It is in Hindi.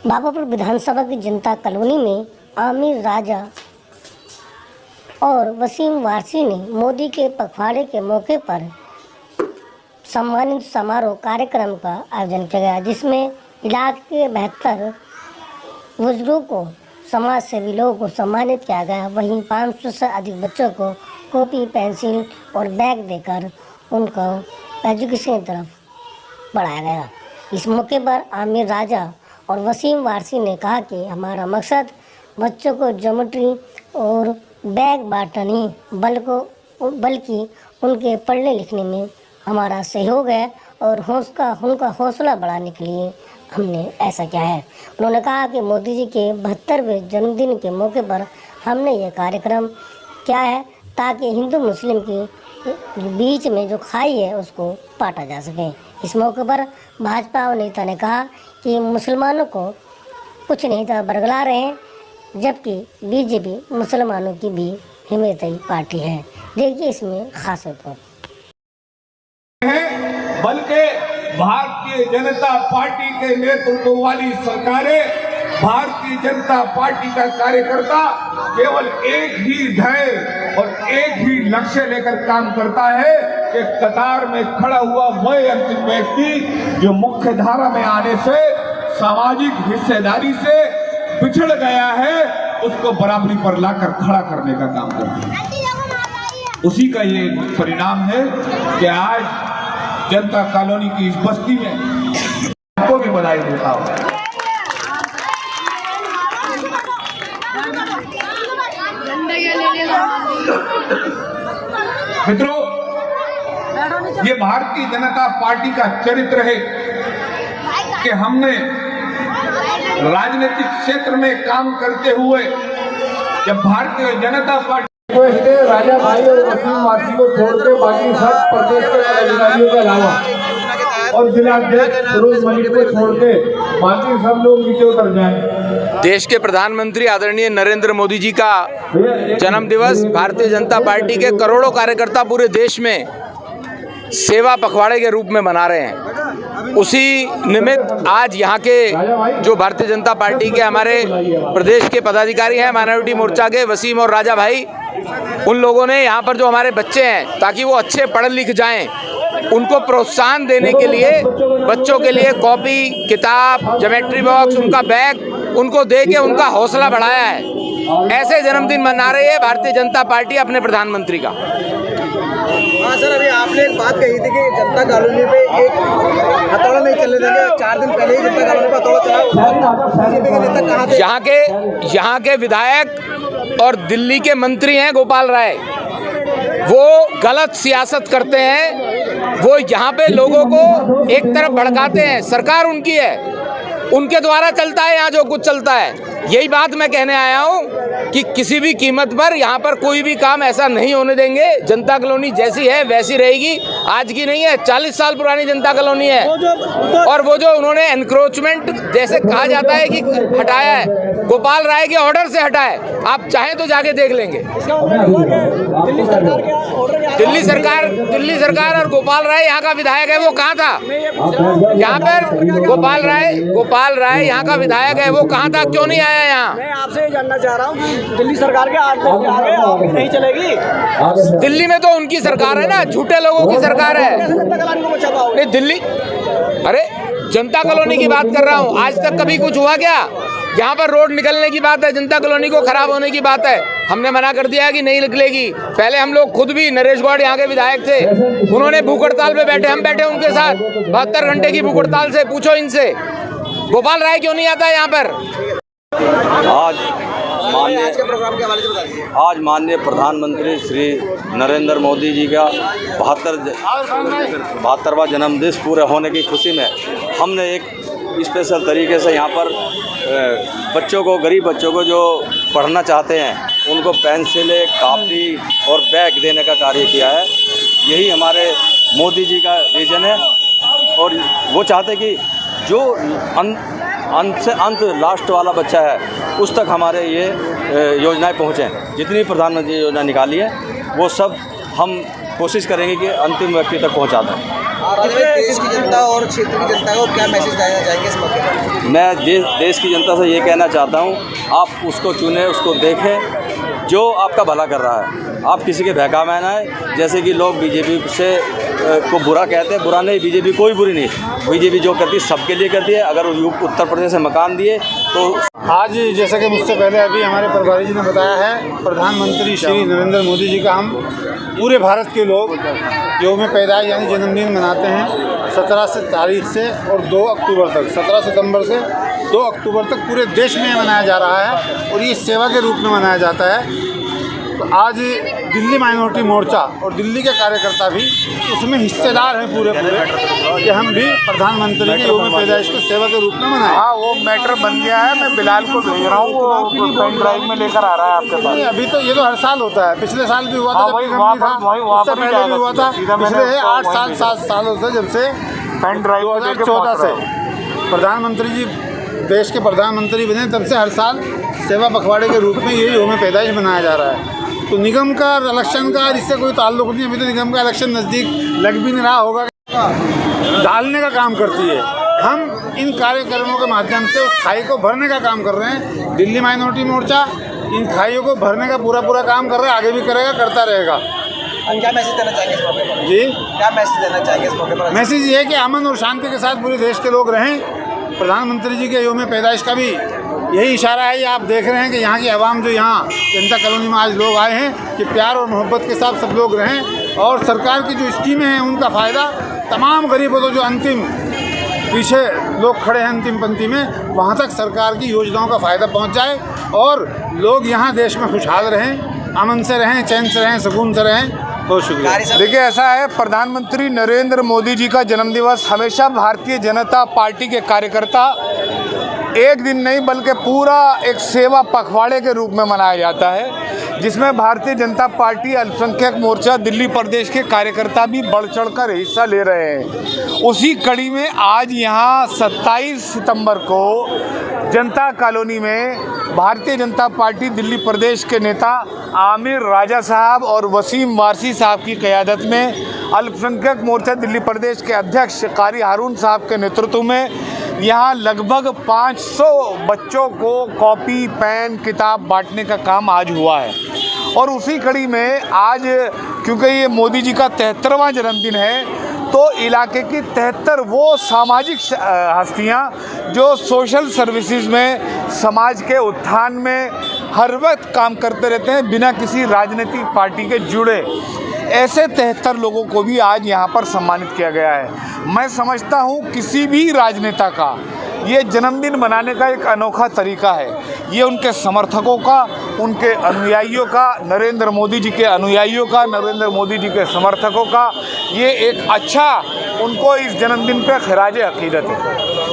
बाबापुर विधानसभा की जनता कॉलोनी में आमिर राजा और वसीम वारसी ने मोदी के पखवाड़े के मौके पर सम्मानित समारोह कार्यक्रम का आयोजन किया गया, जिसमें इलाके के 72 बुजुर्गों को, समाज सेवी लोगों को सम्मानित किया गया। वहीं 500 से अधिक बच्चों को कॉपी, पेंसिल और बैग देकर उनको एजुकेशन की तरफ बढ़ाया गया। इस मौके पर आमिर राजा और वसीम वारसी ने कहा कि हमारा मकसद बच्चों को ज्योमेट्री और बैग बांटना नहीं बल्कि उनके पढ़ने लिखने में हमारा सहयोग है और उनका हौसला बढ़ाने के लिए हमने ऐसा किया है। उन्होंने कहा कि मोदी जी के 72वें जन्मदिन के मौके पर हमने ये कार्यक्रम किया है ताकि हिंदू मुस्लिम के बीच में जो खाई है उसको बांटा जा सके। इस मौके पर भाजपा नेता ने कहा कि मुसलमानों को कुछ नहीं था बरगला रहे हैं, जबकि बीजेपी मुसलमानों की भी हिमायती पार्टी है। देखिए इसमें खास रिपोर्ट। बल्कि भारतीय जनता पार्टी के नेतृत्व वाली सरकारें, भारतीय जनता पार्टी का कार्यकर्ता केवल एक ही ध्येय और एक ही लक्ष्य लेकर काम करता है कि कतार में खड़ा हुआ वह अंतिम व्यक्ति जो मुख्य धारा में आने से, सामाजिक हिस्सेदारी से पिछड़ गया है, उसको बराबरी पर लाकर खड़ा करने का काम करता है। उसी का ये परिणाम है कि आज जनता कॉलोनी की इस बस्ती में आपको भी बधाई देता हूं। मित्रों, ये भारतीय जनता पार्टी का चरित्र है कि हमने राजनीतिक क्षेत्र में काम करते हुए जब भारतीय जनता पार्टी राजा भाई और वसीम वारसी को छोड़कर बाकी सब प्रदेश के अधिकारियों के अलावा और जिलाध्यक्ष फिरोज मलिक को छोड़कर बाकी सब लोग नीचे उतर जाएं। देश के प्रधानमंत्री आदरणीय नरेंद्र मोदी जी का जन्म दिवस भारतीय जनता पार्टी के करोड़ों कार्यकर्ता पूरे देश में सेवा पखवाड़े के रूप में मना रहे हैं। उसी निमित्त आज यहाँ के जो भारतीय जनता पार्टी के हमारे प्रदेश के पदाधिकारी हैं, माइनॉरिटी मोर्चा के वसीम और राजा भाई, उन लोगों ने यहाँ पर जो हमारे बच्चे हैं ताकि वो अच्छे पढ़ लिख जाएं, उनको प्रोत्साहन देने के लिए बच्चों के लिए कॉपी, किताब, ज्योमेट्री बॉक्स, उनका बैग उनको दे के उनका हौसला बढ़ाया है। ऐसे जन्मदिन मना रही है भारतीय जनता पार्टी अपने प्रधानमंत्री का। हाँ सर, अभी आपने एक बात कही थी कि जनता कॉलोनी पे एक हथौड़ा नहीं चलने देंगे। 4 दिन पहले ही जनता कॉलोनी पर हथौड़ा चला। बीजेपी के नेता कहाँ थे? यहाँ के विधायक और दिल्ली के मंत्री हैं गोपाल राय, वो गलत सियासत करते हैं। वो यहाँ पे लोगों को एक तरफ भड़काते हैं। सरकार उनकी है, उनके द्वारा चलता है यहाँ जो कुछ चलता है। यही बात मैं कहने आया हूँ कि किसी भी कीमत पर यहाँ पर कोई भी काम ऐसा नहीं होने देंगे। जनता कॉलोनी जैसी है वैसी रहेगी, आज की नहीं है, 40 साल पुरानी जनता कॉलोनी है। और वो जो उन्होंने एनक्रोचमेंट जैसे कहा जाता है कि हटाया है, गोपाल राय के ऑर्डर से हटा है। आप चाहें तो जाके देख लेंगे। दिल्ली सरकार और गोपाल राय यहाँ का विधायक है, वो कहाँ था? यहाँ पर गोपाल राय यहाँ का विधायक है, वो कहाँ था, क्यों नहीं आया यहाँ? मैं आपसे जानना चाह रहा हूँ कि दिल्ली सरकार के आदेश के आगे नहीं चलेगी। दिल्ली में तो उनकी सरकार है ना, झूठे लोगों की सरकार है। नहीं दिल्ली, अरे जनता कॉलोनी की बात कर रहा हूँ। आज तक कभी कुछ हुआ क्या? यहाँ पर रोड निकलने की बात है, जनता कॉलोनी को खराब होने की बात है, हमने मना कर दिया कि नहीं निकलेगी। पहले हम लोग खुद भी, नरेश गौड़ यहाँ के विधायक थे, उन्होंने भूख हड़ताल पे बैठे, हम बैठे उनके साथ 72 घंटे की भूख हड़ताल से। पूछो इनसे, गोपाल राय क्यों नहीं आता यहाँ पर? आज माननीय प्रधानमंत्री श्री नरेंद्र मोदी जी का 72वां जन्मदिन पूरे होने की खुशी में हमने एक स्पेशल तरीके से यहाँ पर बच्चों को, गरीब बच्चों को जो पढ़ना चाहते हैं, उनको पेंसिलें, कापी और बैग देने का कार्य किया है। यही हमारे मोदी जी का विजन है और वो चाहते कि जो अंत से अंत लास्ट वाला बच्चा है उस तक हमारे ये योजनाएं पहुँचें। जितनी प्रधानमंत्री योजना निकाली है वो सब हम कोशिश करेंगे कि अंतिम व्यक्ति तक पहुँचा दें। देश की जनता और क्षेत्र की जनता को क्या मैसेज देना चाहेंगे इस मौके पर? मैं देश की जनता से ये कहना चाहता हूँ, आप उसको चुनें, उसको देखें जो आपका भला कर रहा है। आप किसी के बहकावे ना आए। जैसे कि लोग बीजेपी से को बुरा कहते हैं, बुरा नहीं, बीजेपी कोई बुरी नहीं। बीजेपी जो करती है सबके लिए करती है। अगर उत्तर प्रदेश से मकान दिए तो आज जैसा कि मुझसे पहले अभी हमारे प्रभारी जी ने बताया है, प्रधानमंत्री श्री नरेंद्र मोदी जी का हम पूरे भारत के लोग यौम पैदाइश यानी जन्मदिन मनाते हैं 17 तारीख से और 2 अक्टूबर तक, 17 सितंबर से 2 अक्टूबर तक पूरे देश में मनाया जा रहा है और ये सेवा के रूप में मनाया जाता है। तो आज दिल्ली माइनॉरिटी मोर्चा और दिल्ली के कार्यकर्ता भी उसमें हिस्सेदार हैं पूरे कि हम भी प्रधानमंत्री के यौम पैदाइश को सेवा के रूप में मनाएं। हाँ, वो मैटर बन गया है। मैं बिलाल को भेज रहा हूँ, वो पेन ड्राइव में लेकर आ रहा है आपके पास। नहीं, अभी तो ये तो हर साल होता है। पिछले साल भी हुआ था, उससे पहले भी हुआ था, पिछले 8 साल 7 सालों से, जब से पेन ड्राइव 2014 से प्रधानमंत्री जी देश के प्रधानमंत्री बने तब से हर साल सेवा पखवाड़े के रूप में ये यौम पैदाइश मनाया जा रहा है। तो निगम का इलेक्शन का इससे कोई ताल्लुक नहीं। अभी तो निगम का इलेक्शन नज़दीक लग भी नहीं रहा होगा। डालने का काम करती है। हम इन कार्यक्रमों के माध्यम से उस खाई को भरने का काम कर रहे हैं। दिल्ली माइनॉरिटी मोर्चा इन खाइयों को भरने का पूरा काम कर रहा है, आगे भी करेगा, करता रहेगा। क्या मैसेज देना चाहेंगे इस मौके पर? जी, क्या मैसेज देना चाहेंगे इस मौके पर? मैसेज ये है कि अमन और शांति के साथ पूरे देश के लोग रहें। प्रधानमंत्री जी के यौम पैदाइश का भी यही इशारा है। ये आप देख रहे हैं कि यहाँ की आवाम जो यहाँ जनता कॉलोनी में आज लोग आए हैं कि प्यार और मोहब्बत के साथ सब लोग रहें और सरकार की जो स्कीमें हैं उनका फ़ायदा तमाम गरीबों को, जो अंतिम पीछे लोग खड़े हैं अंतिम पंक्ति में, वहाँ तक सरकार की योजनाओं का फ़ायदा पहुँच जाए और लोग यहाँ देश में खुशहाल रहें, अमन से रहें, चैन से रहें, सुकून से रहें। बहुत शुक्रिया। देखिए, ऐसा है, प्रधानमंत्री नरेंद्र मोदी जी का जन्मदिवस हमेशा भारतीय जनता पार्टी के कार्यकर्ता एक दिन नहीं बल्कि पूरा एक सेवा पखवाड़े के रूप में मनाया जाता है, जिसमें भारतीय जनता पार्टी अल्पसंख्यक मोर्चा दिल्ली प्रदेश के कार्यकर्ता भी बढ़ चढ़कर हिस्सा ले रहे हैं। उसी कड़ी में आज यहाँ 27 सितंबर को जनता कॉलोनी में भारतीय जनता पार्टी दिल्ली प्रदेश के नेता आमिर राजा साहब और वसीम वारसी साहब की क़यादत में अल्पसंख्यक मोर्चा दिल्ली प्रदेश के अध्यक्ष कारी हारून साहब के नेतृत्व में यहाँ लगभग 500 बच्चों को कॉपी, पेन, किताब बांटने का काम आज हुआ है। और उसी कड़ी में आज क्योंकि ये मोदी जी का 73वां जन्मदिन है, तो इलाके की 73 वो सामाजिक हस्तियाँ जो सोशल सर्विसेज में, समाज के उत्थान में हर वक्त काम करते रहते हैं बिना किसी राजनीतिक पार्टी के जुड़े, ऐसे 73 लोगों को भी आज यहाँ पर सम्मानित किया गया है। मैं समझता हूँ किसी भी राजनेता का ये जन्मदिन मनाने का एक अनोखा तरीका है। ये उनके समर्थकों का, उनके अनुयायियों का, नरेंद्र मोदी जी के अनुयायियों का, नरेंद्र मोदी जी के समर्थकों का ये एक अच्छा, उनको इस जन्मदिन पे खिराज अकीदत है।